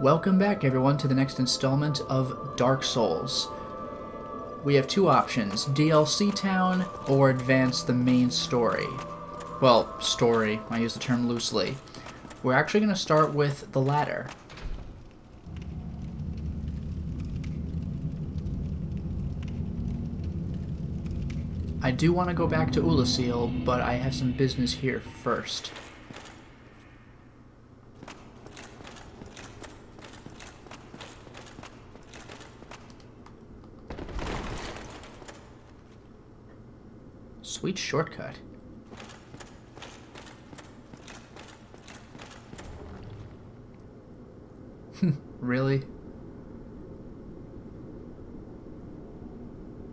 Welcome back, everyone, to the next installment of Dark Souls. We have two options, DLC Town or advance the main story. Well, story, I use the term loosely. We're actually going to start with the latter. I do want to go back to Ulasil, but I have some business here first. Sweet shortcut. Really?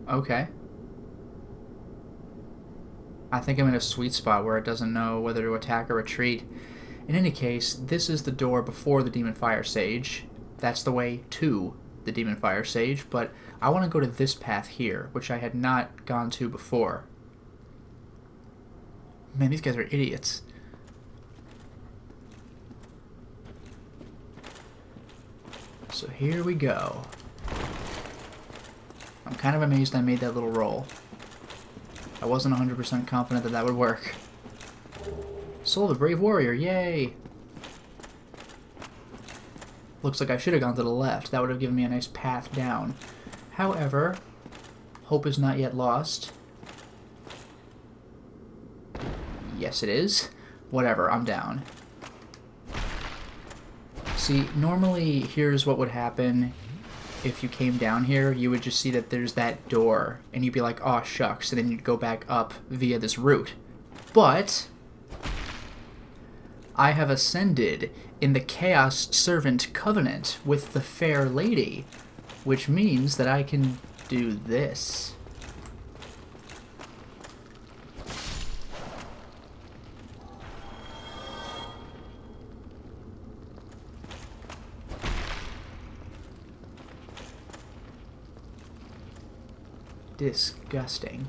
Okay. I think I'm in a sweet spot where it doesn't know whether to attack or retreat. In any case, this is the door before the Demon Fire Sage. That's the way to the Demon Fire Sage, but I want to go to this path here, which I had not gone to before. Man, these guys are idiots. So here we go. I'm kind of amazed I made that little roll. I wasn't 100% confident that that would work. Soul of the Brave Warrior, yay! Looks like I should have gone to the left. That would have given me a nice path down. However, hope is not yet lost. Yes, it is. Whatever, I'm down. See, normally here's what would happen if you came down here. You would just see that there's that door, and you'd be like, aw, shucks, and then you'd go back up via this route. But I have ascended in the Chaos Servant Covenant with the Fair Lady, which means that I can do this. Disgusting.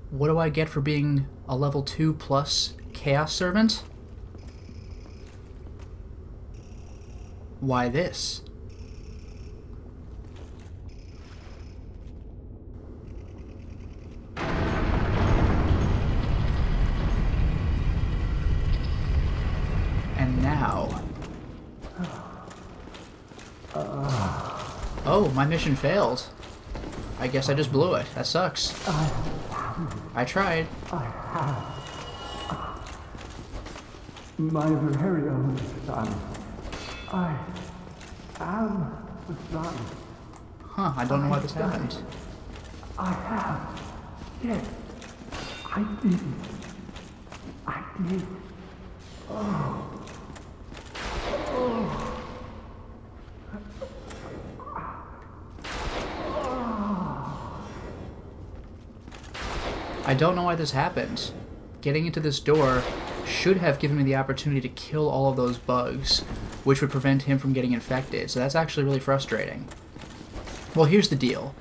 What do I get for being a level 2 plus Chaos Servant? Why this? And now... Oh, my mission failed. I guess I just blew it. That sucks. I tried. I have my very own son. I am the son. Huh, I don't know why this happened. I have. Yes, I did. I did. Oh. Oh. I don't know why this happened. Getting into this door should have given me the opportunity to kill all of those bugs, which would prevent him from getting infected, so that's actually really frustrating. Well, here's the deal.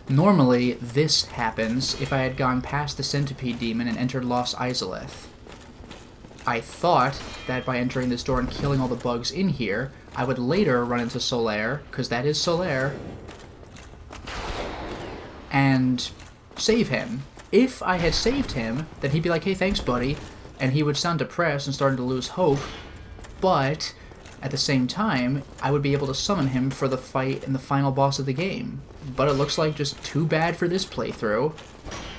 Normally, this happens if I had gone past the Centipede Demon and entered Lost Izalith. I thought that by entering this door and killing all the bugs in here, I would later run into Solaire, because that is Solaire, and save him. If I had saved him, then he'd be like, hey, thanks, buddy, and he would sound depressed and starting to lose hope, but at the same time, I would be able to summon him for the fight in the final boss of the game. But it looks like just too bad for this playthrough.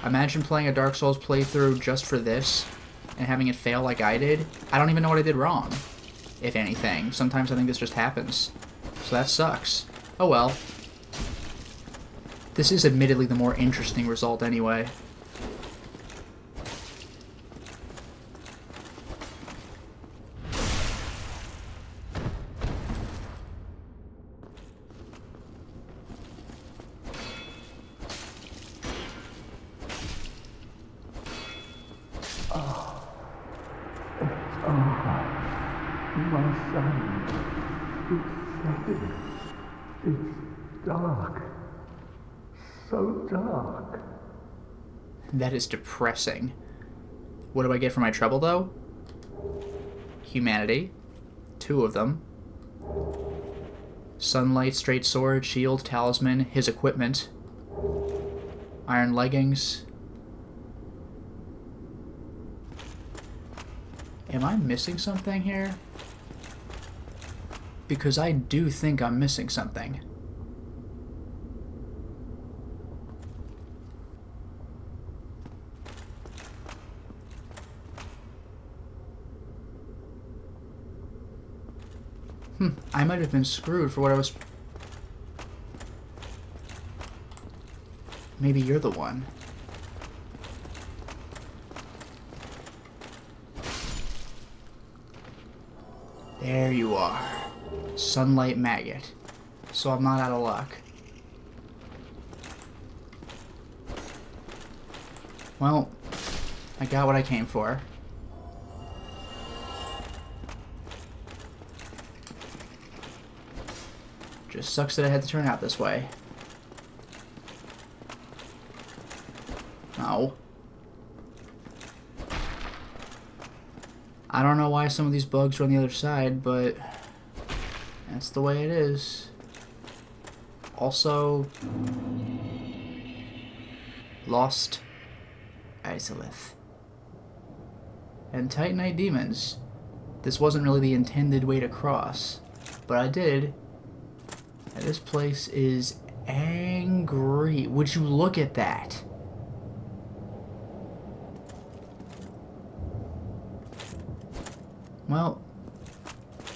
Imagine playing a Dark Souls playthrough just for this, and having it fail like I did. I don't even know what I did wrong, if anything. Sometimes I think this just happens. So that sucks. Oh well. This is admittedly the more interesting result anyway. My son. It's setting. It's dark. So dark. That is depressing. What do I get for my trouble, though? Humanity. 2 of them. Sunlight, straight sword, shield, talisman, his equipment. Iron leggings. Am I missing something here? Because I do think I'm missing something. I might have been screwed for what I was... Maybe you're the one. There you are. Sunlight maggot. So I'm not out of luck. Well, I got what I came for. Just sucks that I had to turn out this way. Oh. I don't know why some of these bugs are on the other side, but that's the way it is. Also, lost Izalith. And Titanite demons. This wasn't really the intended way to cross, but I did. And this place is angry. Would you look at that? Well,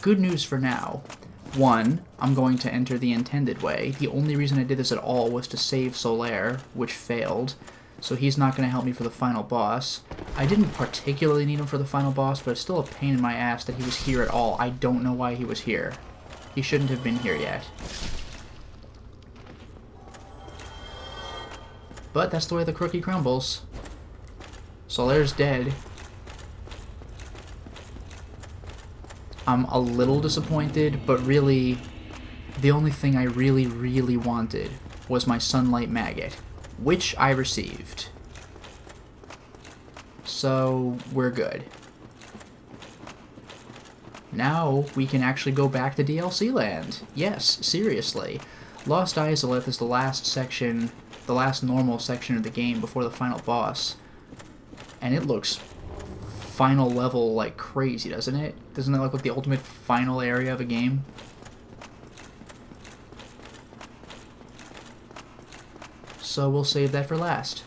good news for now. 1, I'm going to enter the intended way. The only reason I did this at all was to save Solaire, which failed. So he's not going to help me for the final boss. I didn't particularly need him for the final boss, but it's still a pain in my ass that he was here at all. I don't know why he was here. He shouldn't have been here yet. But that's the way the cookie crumbles. Solaire's dead. I'm a little disappointed, but really, the only thing I really wanted was my sunlight maggot, which I received. So, we're good. Now, we can actually go back to DLC land. Yes, seriously. Lost Izalith is the last section, the last normal section of the game before the final boss. And it looks final level like crazy, doesn't it? Doesn't it look like the ultimate final area of a game? So we'll save that for last.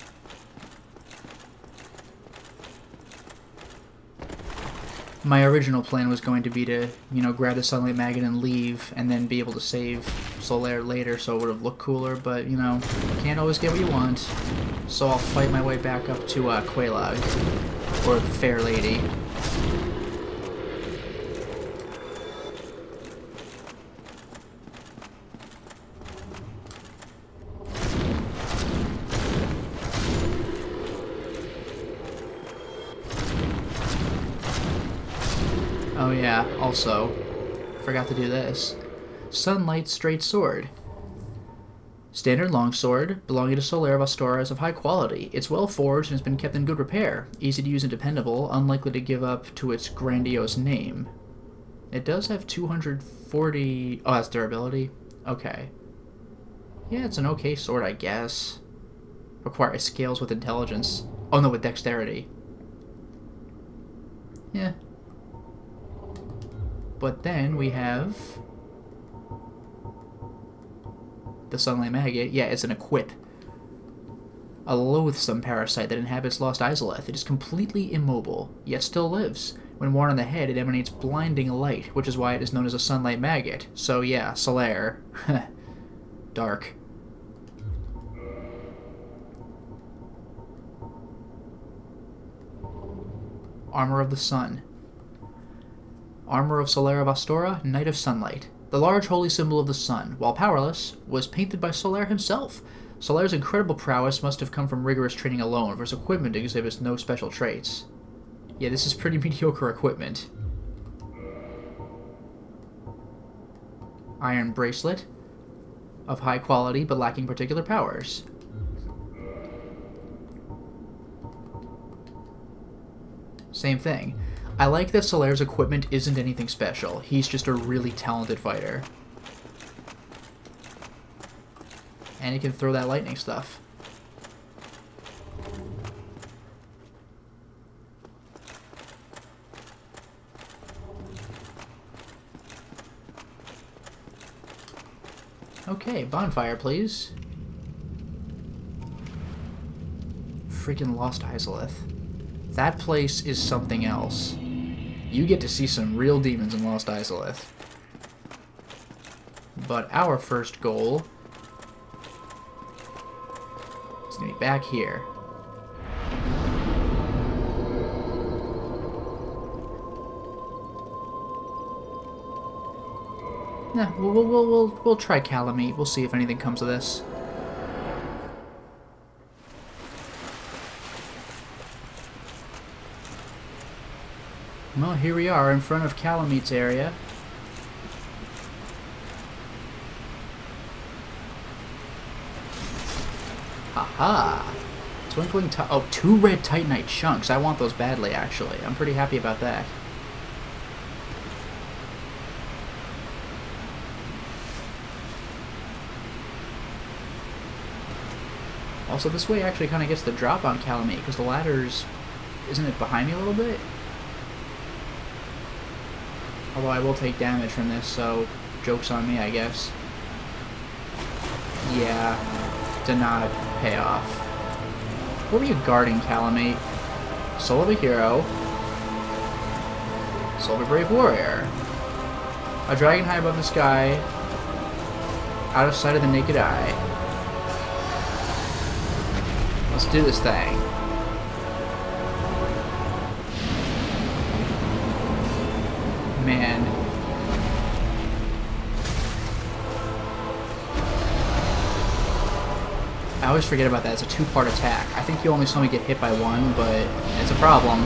My original plan was going to be to, you know, grab the sunlight maggot and leave, and then be able to save Solaire later so it would have looked cooler, but, you know, you can't always get what you want. So I'll fight my way back up to Quelaag, or the Fair Lady. Oh yeah, also, forgot to do this. Sunlight Straight Sword. Standard longsword, belonging to Solaire of Astora, is of high quality. It's well forged and has been kept in good repair. Easy to use and dependable, unlikely to give up to its grandiose name. It does have 240... Oh, that's durability? Okay. Yeah, it's an okay sword, I guess. Requires scales with intelligence. Oh no, with dexterity. Yeah. But then we have the Sunlight Maggot. Yeah, it's an equip. A loathsome parasite that inhabits Lost Izalith. It is completely immobile, yet still lives. When worn on the head, it emanates blinding light, which is why it is known as a Sunlight Maggot. So yeah, Solaire. Dark. Armor of the Sun. Armor of Solaire of Astora, Knight of Sunlight. The large holy symbol of the sun, while powerless, was painted by Solaire himself. Solaire's incredible prowess must have come from rigorous training alone, for his equipment exhibits no special traits. Yeah, this is pretty mediocre equipment. Iron bracelet of high quality but lacking particular powers. Same thing. I like that Solaire's equipment isn't anything special. He's just a really talented fighter. And he can throw that lightning stuff. Okay, bonfire, please. Freaking Lost Izalith. That place is something else. You get to see some real demons in Lost Izalith. But our first goal is going to be back here. Nah, we'll try Kalameet. We'll see if anything comes of this. Well, here we are in front of Kalameet's area. Haha! Twinkling oh, 2 red Titanite chunks. I want those badly, actually. I'm pretty happy about that. Also, this way actually kind of gets the drop on Kalameet, because the ladder's... Isn't it behind me a little bit? Although I will take damage from this, so joke's on me, I guess. Yeah, did not pay off. What were you guarding, Kalameet? Soul of a hero. Soul of a brave warrior. A dragon high above the sky. Out of sight of the naked eye. Let's do this thing. Man. I always forget about that. It's a 2-part attack. I think you only saw me get hit by 1, but it's a problem.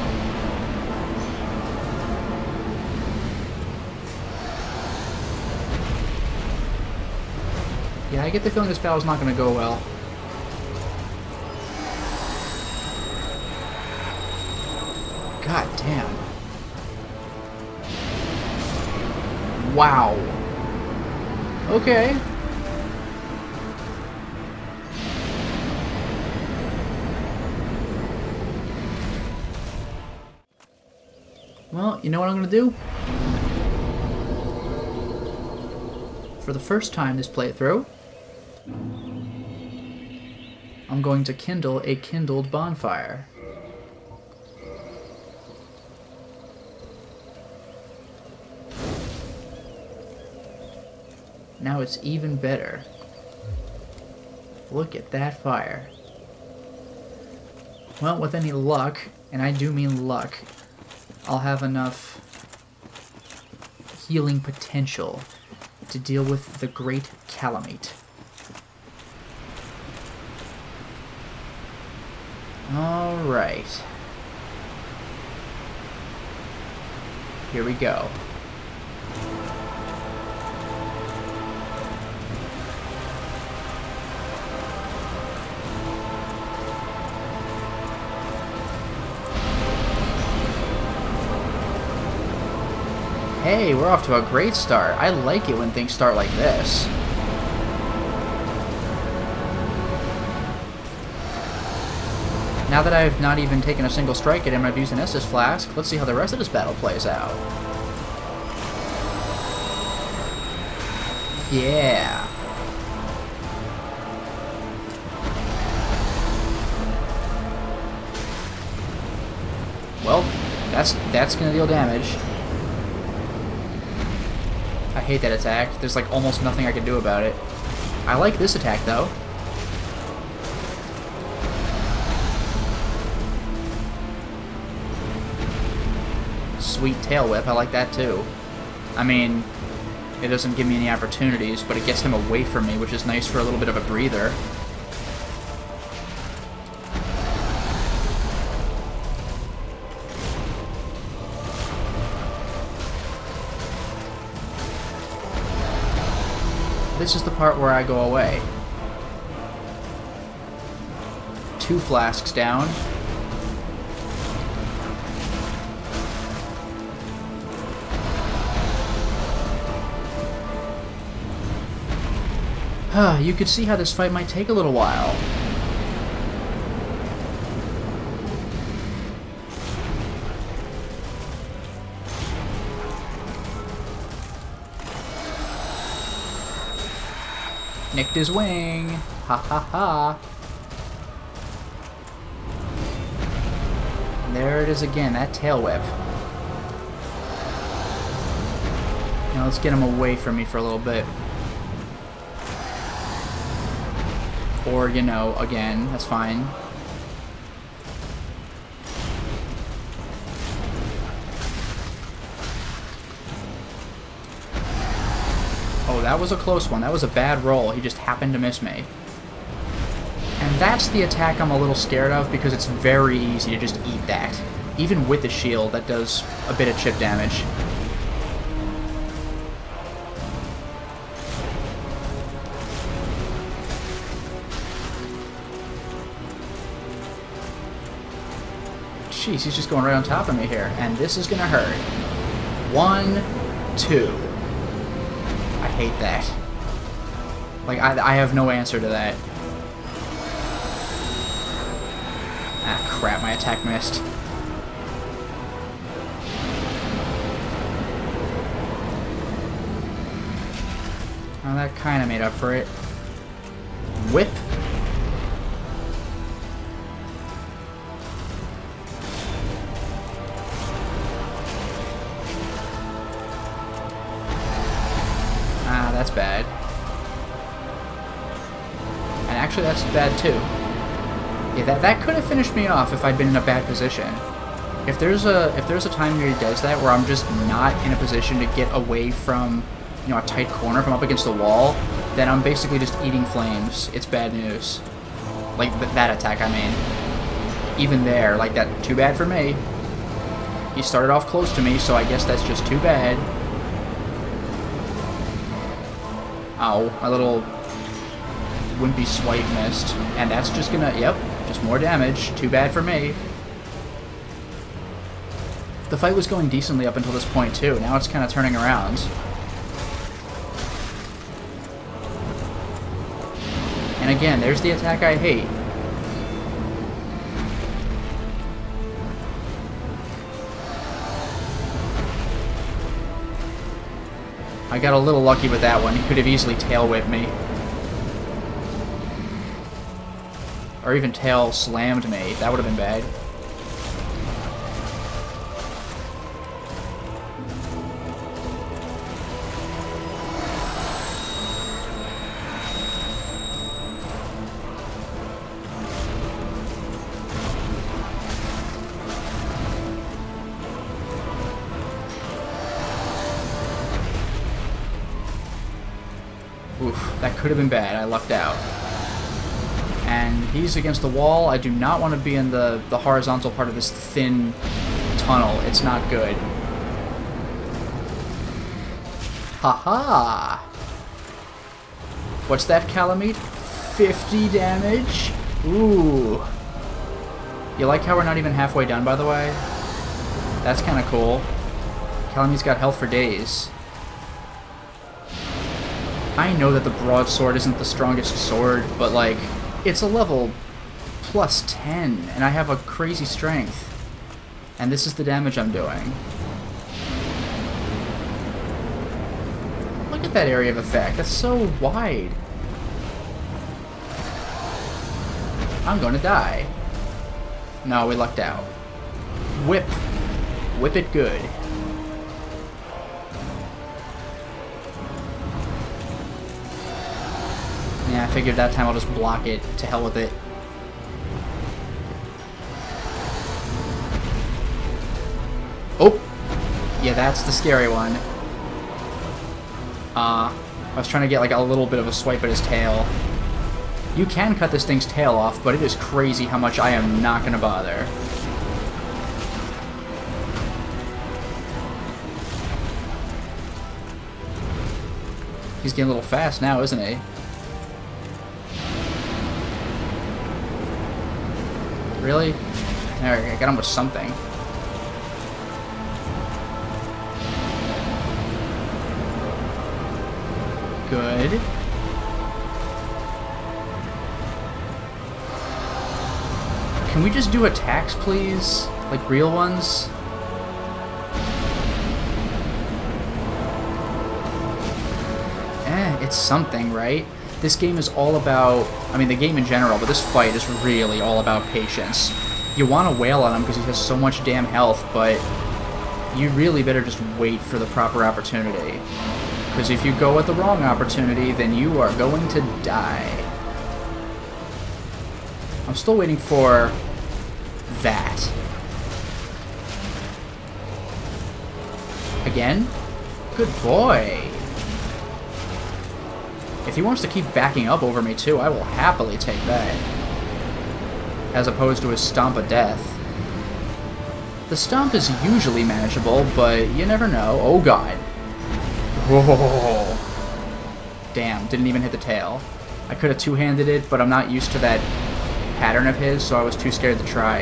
Yeah, I get the feeling this battle's not going to go well. God damn. Wow. Okay. Well, you know what I'm going to do? For the first time this playthrough, I'm going to kindle a kindled bonfire. Now it's even better. Look at that fire. Well, with any luck, and I do mean luck, I'll have enough healing potential to deal with the great Kalameet. Alright. Here we go. Hey, we're off to a great start. I like it when things start like this. Now that I've not even taken a single strike at him, I've used an Estus Flask. Let's see how the rest of this battle plays out. Yeah. Well, that's gonna deal damage. I hate that attack. There's like almost nothing I can do about it. I like this attack though. Sweet tail whip, I like that too. I mean, it doesn't give me any opportunities, but it gets him away from me, which is nice for a little bit of a breather. this is the part where I go away. 2 flasks down. You could see how this fight might take a little while. Nicked his wing. Ha ha ha. And there it is again, that tail whip. Now let's get him away from me for a little bit. Or, you know, again, that's fine. Oh, that was a close one. That was a bad roll. He just happened to miss me. And that's the attack I'm a little scared of because it's very easy to just eat that. Even with the shield, that does a bit of chip damage. Jeez, he's just going right on top of me here. And this is gonna hurt. 1, 2. I hate that. Like, I have no answer to that. Ah, crap, my attack missed. Well, that kind of made up for it. Whip. That's bad. And actually that's bad too. Yeah, that could have finished me off if I'd been in a bad position. If there's a time where he does that where I'm just not in a position to get away from, you know, a tight corner, if I'm up against the wall, then I'm basically just eating flames. It's bad news. Like that attack, I mean. Even there, like that, too bad for me. He started off close to me, so I guess that's just too bad. Ow, my little wimpy swipe missed. And that's just gonna, yep, just more damage. Too bad for me. The fight was going decently up until this point too. Now it's kind of turning around. And again, there's the attack I hate. I got a little lucky with that one. He could have easily tail whipped me. Or even tail slammed me. That would have been bad. Oof, that could have been bad. I lucked out. And he's against the wall. I do not want to be in the horizontal part of this thin tunnel. It's not good. Haha! What's that, Kalameet? 50 damage? Ooh. You like how we're not even halfway done, by the way? That's kind of cool. Kalameet's got health for days. I know that the broadsword isn't the strongest sword, but like, it's a level plus 10, and I have a crazy strength. And this is the damage I'm doing. Look at that area of effect, that's so wide. I'm gonna die. No, we lucked out. Whip. Whip it good. Yeah, I figured that time I'll just block it. To hell with it. Oh! Yeah, that's the scary one. I was trying to get like a little bit of a swipe at his tail. You can cut this thing's tail off, but it is crazy how much I am not going to bother. He's getting a little fast now, isn't he? Really? There, I got him with something. Good. Can we just do attacks, please? Like real ones? It's something, right? This game is all about, I mean, the game in general, but this fight is really all about patience. You want to wail on him because he has so much damn health, but you really better just wait for the proper opportunity. Because if you go at the wrong opportunity, then you are going to die. I'm still waiting for that. Again? Good boy. If he wants to keep backing up over me too, I will happily take that. As opposed to his Stomp of Death. The Stomp is usually manageable, but you never know. Oh god. Whoa. Damn, didn't even hit the tail. I could have two-handed it, but I'm not used to that pattern of his, so I was too scared to try.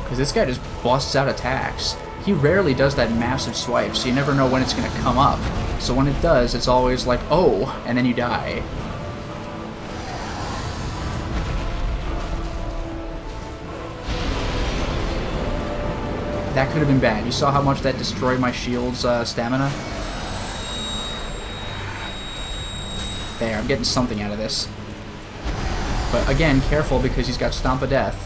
Because this guy just busts out attacks. He rarely does that massive swipe, so you never know when it's going to come up. So when it does, it's always like, oh, and then you die. That could have been bad. You saw how much that destroyed my shield's stamina? There, I'm getting something out of this. But again, careful because he's got Stomp of Death.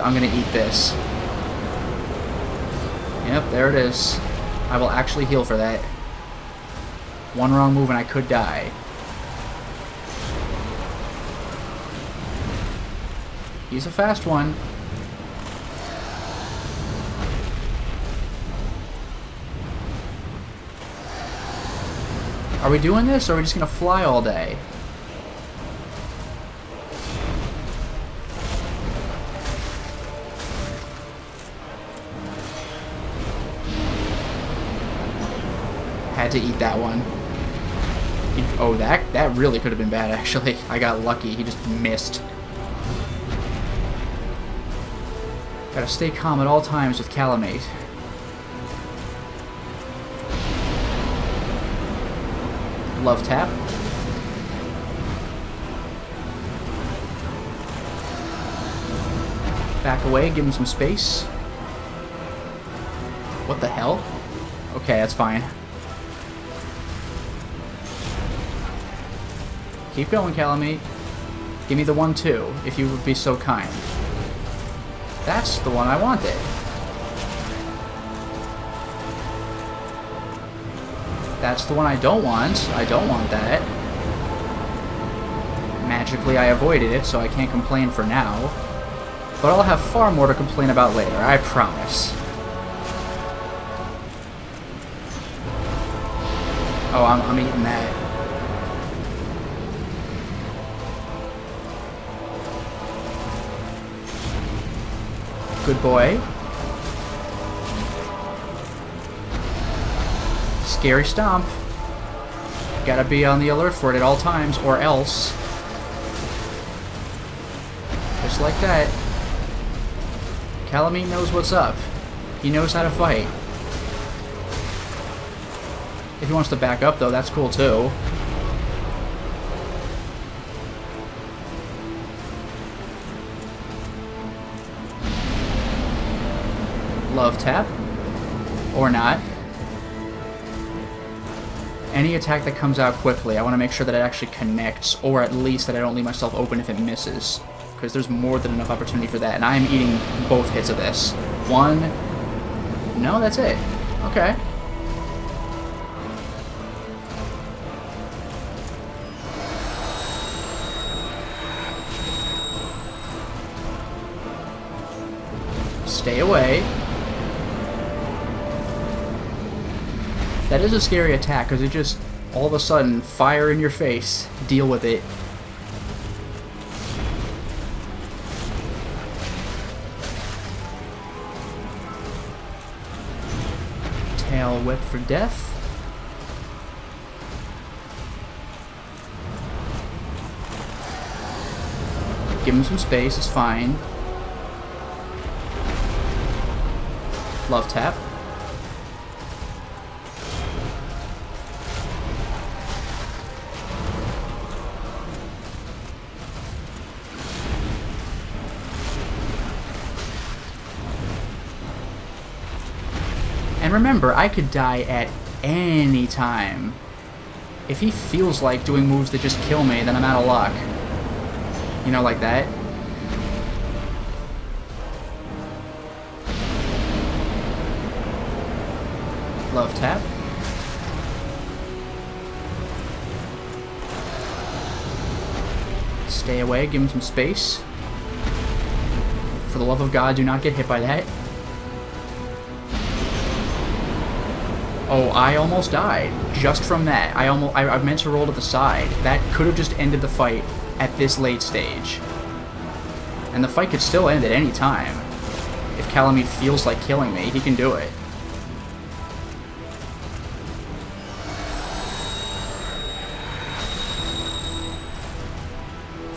I'm gonna eat this. Yep, there it is. I will actually heal for that. One wrong move and I could die. He's a fast one. Are we doing this, or are we just gonna fly all day? Had to eat that one. Oh, that really could have been bad, actually. I got lucky. He just missed. Gotta stay calm at all times with Kalameet. Love tap. Back away, give him some space. What the hell? Okay, that's fine. Keep going, Kalameet. Give me the 1-2, if you would be so kind. That's the one I wanted. That's the one I don't want. I don't want that. Magically, I avoided it, so I can't complain for now. But I'll have far more to complain about later, I promise. Oh, I'm eating that. Good boy. Scary Stomp. Gotta be on the alert for it at all times, or else. Just like that. Kalameet knows what's up. He knows how to fight. If he wants to back up, though, that's cool, too. Love tap. Or not. Any attack that comes out quickly, I want to make sure that it actually connects, or at least that I don't leave myself open if it misses. Because there's more than enough opportunity for that, and I am eating both hits of this. One. No, that's it. Okay. Stay away. That is a scary attack, because it just All of a sudden, fire in your face. Deal with it. Tail whip for death. Give him some space, it's fine. Love tap. And remember, I could die at any time. If he feels like doing moves that just kill me, then I'm out of luck. You know, like that. Love tap. Stay away, give him some space. For the love of God, do not get hit by that. Oh, I almost died just from that. I meant to roll to the side. That could have just ended the fight at this late stage. And the fight could still end at any time. If Kalameet feels like killing me, he can do it.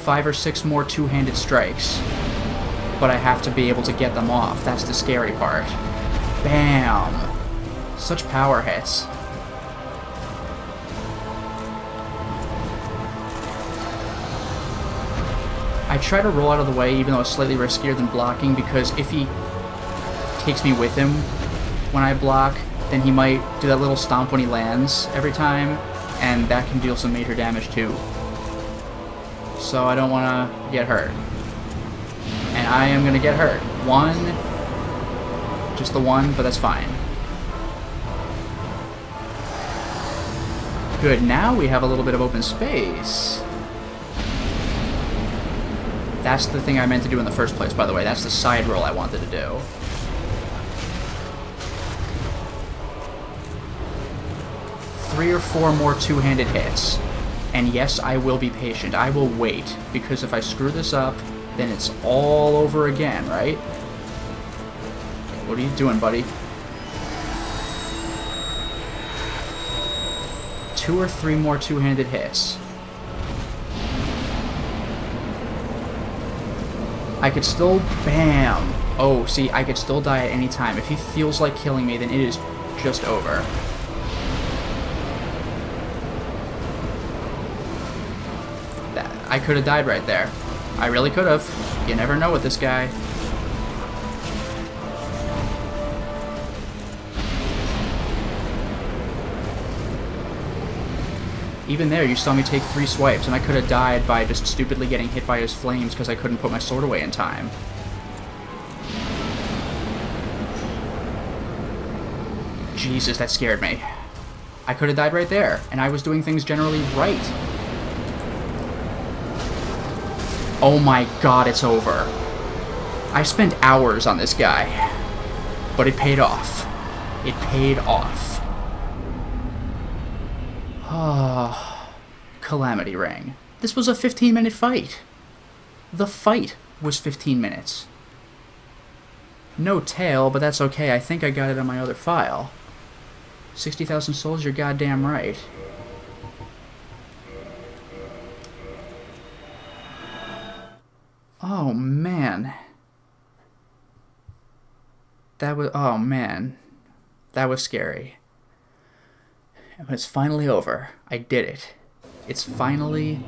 Five or six more two-handed strikes. But I have to be able to get them off. That's the scary part. Bam! Such power hits. I try to roll out of the way, even though it's slightly riskier than blocking, because if he takes me with him when I block, then he might do that little stomp when he lands every time, and that can deal some major damage too. So I don't want to get hurt. And I am going to get hurt. One. Just the one, but that's fine. Good, now we have a little bit of open space. That's the thing I meant to do in the first place, by the way. That's the side roll I wanted to do. Three or four more two-handed hits. And yes, I will be patient. I will wait, because if I screw this up, then it's all over again, right? What are you doing, buddy? Two or three more two-handed hits. I could still... Bam! Oh, see, I could still die at any time. If he feels like killing me, then it is just over. I could have died right there. I really could have. You never know with this guy. Even there, you saw me take 3 swipes, and I could have died by just stupidly getting hit by his flames because I couldn't put my sword away in time. Jesus, that scared me. I could have died right there, and I was doing things generally right. Oh my god, it's over. I spent hours on this guy, but it paid off. It paid off. Ah, Calamity Ring. This was a 15-minute fight. The fight was 15 minutes. No tail, but that's okay. I think I got it on my other file. 60,000 souls, you're goddamn right. Oh, man. That was... Oh, man. That was scary. And it's finally over. I did it. It's finally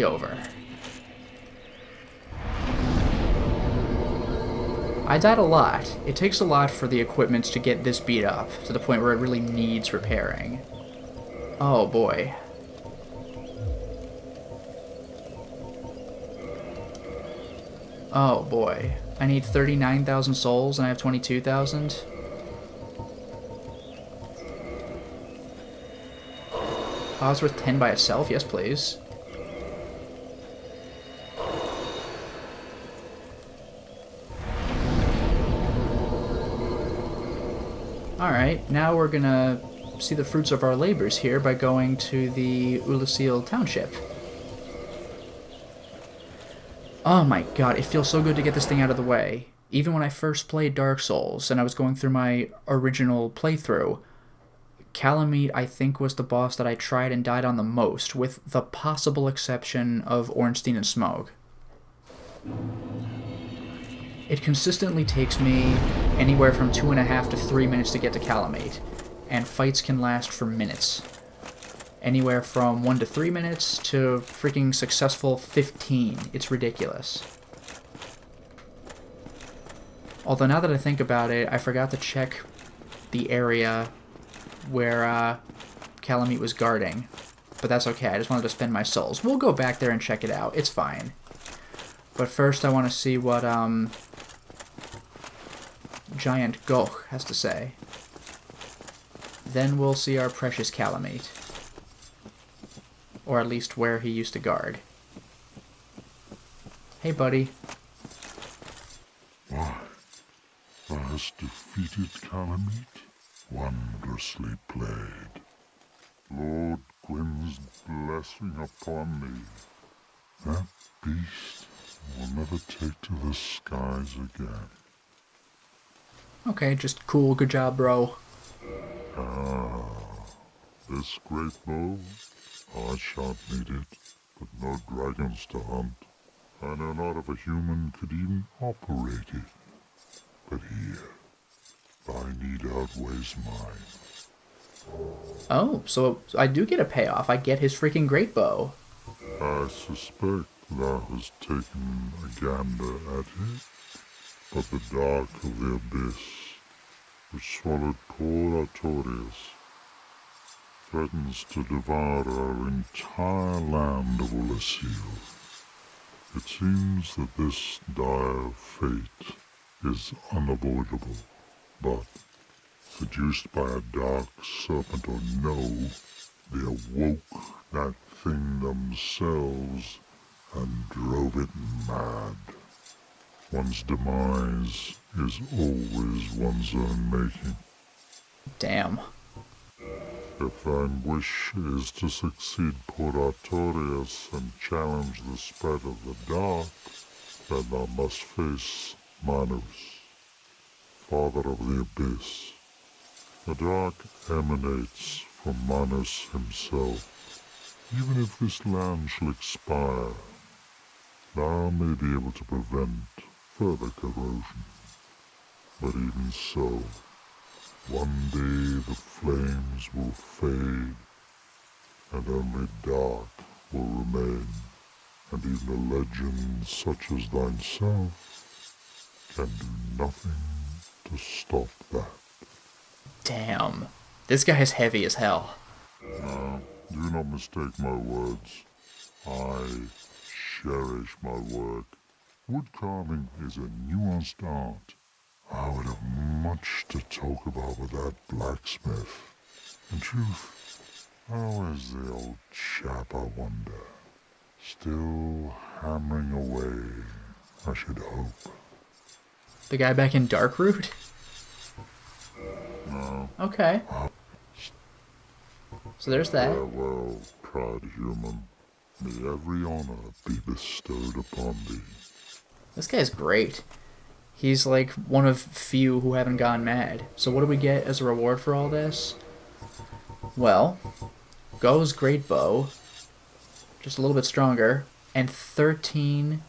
over. I died a lot. It takes a lot for the equipment to get this beat up, to the point where it really needs repairing. Oh, boy. Oh, boy. I need 39,000 souls, and I have 22,000. Oh, it's worth 10 by itself? Yes, please. Alright, now we're gonna see the fruits of our labors here by going to the Ulasil Township. Oh my god, it feels so good to get this thing out of the way. Even when I first played Dark Souls, and I was going through my original playthrough, Kalameet, I think, was the boss that I tried and died on the most, with the possible exception of Ornstein and Smoke. It consistently takes me anywhere from 2.5 to 3 minutes to get to Kalameet, and fights can last for minutes. Anywhere from 1 to 3 minutes to freaking successful 15. It's ridiculous. Although now that I think about it, I forgot to check the area where Kalameet was guarding. But that's okay, I just wanted to spend my souls. We'll go back there and check it out, it's fine. But first I want to see what Giant Gough has to say. Then we'll see our precious Kalameet. Or at least where he used to guard. Hey buddy. Why, thou hast defeated Kalameet? Wondrously played. Lord Gwyn's blessing upon thee. That beast will never take to the skies again. Okay, just cool, good job, bro. Ah, this great bow, I shan't need it, but no dragons to hunt. I know not if a human could even operate it. But here, thy need outweighs mine. Oh, so I do get a payoff. I get his freaking great bow. I suspect thou hast taken a gander at it, but the dark of the abyss, which swallowed poor Artorias, threatens to devour our entire land of Ulasil. It seems that this dire fate is unavoidable, but, seduced by a dark serpent or no, they awoke that thing themselves and drove it mad. One's demise is always one's own making. Damn. If thine wish is to succeed poor Artorias and challenge the spread of the dark, then thou must face Manus, father of the abyss. The dark emanates from Manus himself. Even if this land shall expire, thou may be able to prevent further corrosion. But even so, one day the flames will fade, and only dark will remain, and even a legend such as thyself can do nothing to stop that. Damn. This guy is heavy as hell. Now, do not mistake my words. I cherish my work. Wood carving is a nuanced art. I would have much to talk about with that blacksmith. In truth, how is the old chap, I wonder? Still hammering away, I should hope. The guy back in Darkroot? No. Okay. So there's that. Farewell, proud human. May every honor be bestowed upon thee. This guy's great. He's like one of few who haven't gone mad. So what do we get as a reward for all this? Well, Gough's great bow, just a little bit stronger, and 13,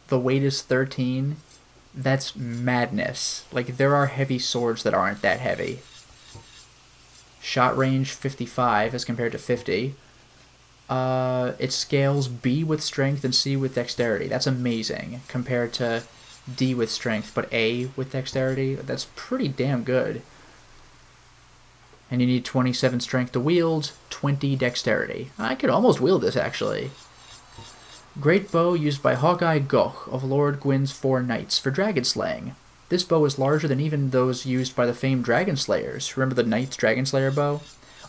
the weight is 13. That's madness. Like, there are heavy swords that aren't that heavy. Shot range 55 as compared to 50. It scales B with strength and C with dexterity. That's amazing compared to D with strength, but A with dexterity. That's pretty damn good. And you need 27 strength to wield, 20 dexterity. I could almost wield this, actually. Great bow used by Hawkeye Gough of Lord Gwyn's 4 knights for dragon slaying. This bow is larger than even those used by the famed dragon slayers. Remember the Knights Dragon Slayer bow?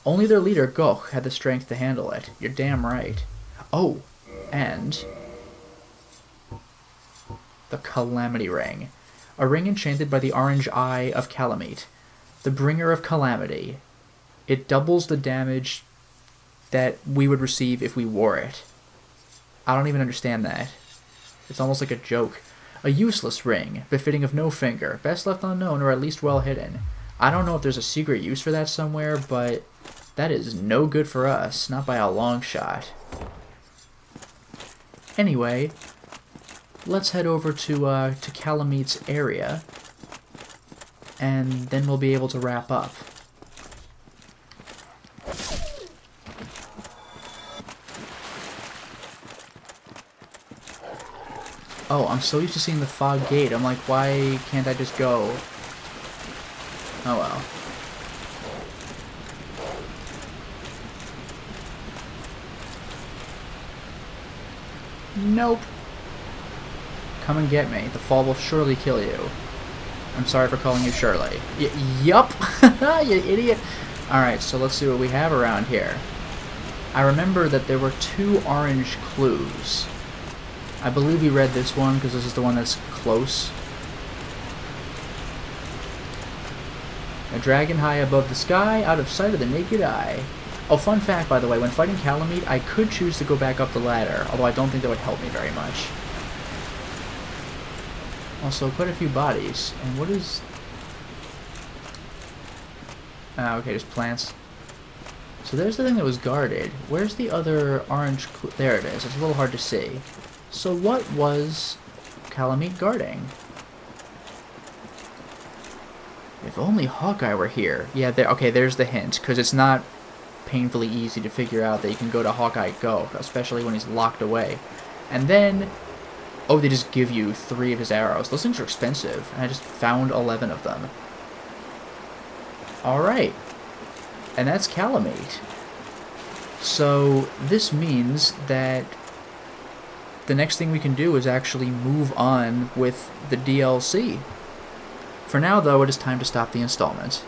Only their leader, Gough, had the strength to handle it. You're damn right. Oh, and the Calamity Ring. A ring enchanted by the orange eye of Kalameet, the bringer of calamity. It doubles the damage that we would receive if we wore it. I don't even understand that. It's almost like a joke. A useless ring, befitting of no finger, best left unknown or at least well hidden. I don't know if there's a secret use for that somewhere, but that is no good for us, not by a long shot. Anyway, let's head over to Kalameet's area, and then we'll be able to wrap up. Oh, I'm so used to seeing the fog gate. I'm like, why can't I just go? Oh well. Nope. Come and get me. The fall will surely kill you. I'm sorry for calling you Shirley. Yup! You idiot! Alright, so let's see what we have around here. I remember that there were 2 orange clues. I believe we read this one because this is the one that's close. A dragon high above the sky, out of sight of the naked eye. Oh, fun fact, by the way, when fighting Kalameet, I could choose to go back up the ladder, although I don't think that would help me very much. Also, quite a few bodies. And what is... Ah, okay, just plants. So there's the thing that was guarded. Where's the other orange... There it is. It's a little hard to see. So what was Kalameet guarding? If only Hawkeye were here. Yeah, there. Okay, there's the hint, because it's not painfully easy to figure out that you can go to Hawkeye Gough, especially when he's locked away. And then... Oh, they just give you 3 of his arrows. Those things are expensive, and I just found 11 of them. Alright. And that's Kalameet. So, this means that the next thing we can do is actually move on with the DLC. For now, though, it is time to stop the installment.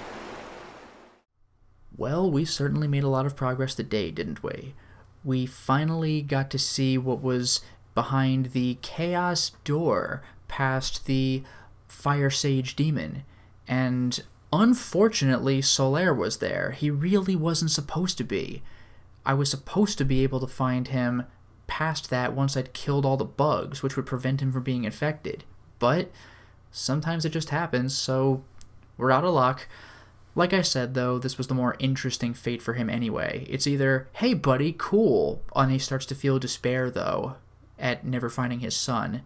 Well, we certainly made a lot of progress today, didn't we? We finally got to see what was behind the Chaos Door past the Fire Sage Demon. And unfortunately, Solaire was there. He really wasn't supposed to be. I was supposed to be able to find him past that once I'd killed all the bugs, which would prevent him from being infected. But sometimes it just happens, so we're out of luck. Like I said, though, this was the more interesting fate for him anyway. It's either, hey buddy, cool, and he starts to feel despair, though, at never finding his son,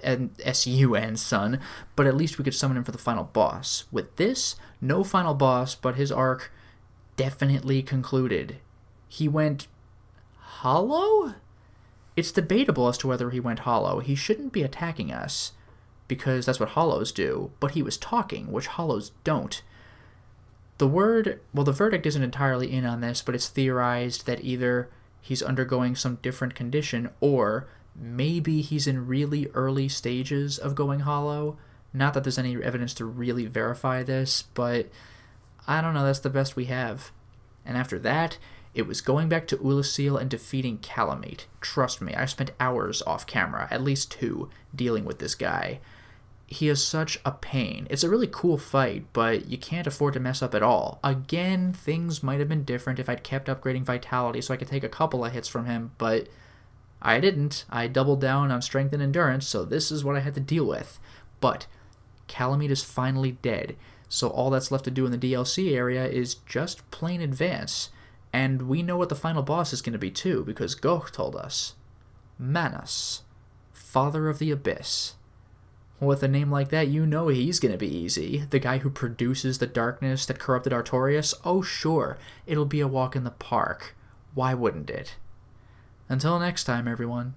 and S-U-N, son, but at least we could summon him for the final boss. With this, no final boss, but his arc definitely concluded. He went hollow? It's debatable as to whether he went hollow. He shouldn't be attacking us, because that's what hollows do, but he was talking, which hollows don't. The verdict isn't entirely in on this, but it's theorized that either he's undergoing some different condition, or maybe he's in really early stages of going hollow. Not that there's any evidence to really verify this, but I don't know, that's the best we have. And after that, it was going back to Izalith and defeating Kalameet. Trust me, I spent hours off camera, at least 2, dealing with this guy. He is such a pain. It's a really cool fight, but you can't afford to mess up at all. Again, things might have been different if I'd kept upgrading Vitality so I could take a couple of hits from him, but I didn't. I doubled down on Strength and Endurance, so this is what I had to deal with. But Kalameet is finally dead, so all that's left to do in the DLC area is just plain advance. And we know what the final boss is going to be too, because Gough told us. Manus, Father of the Abyss. With a name like that, you know he's going to be easy. The guy who produces the darkness that corrupted Artorias? Oh sure, it'll be a walk in the park. Why wouldn't it? Until next time, everyone.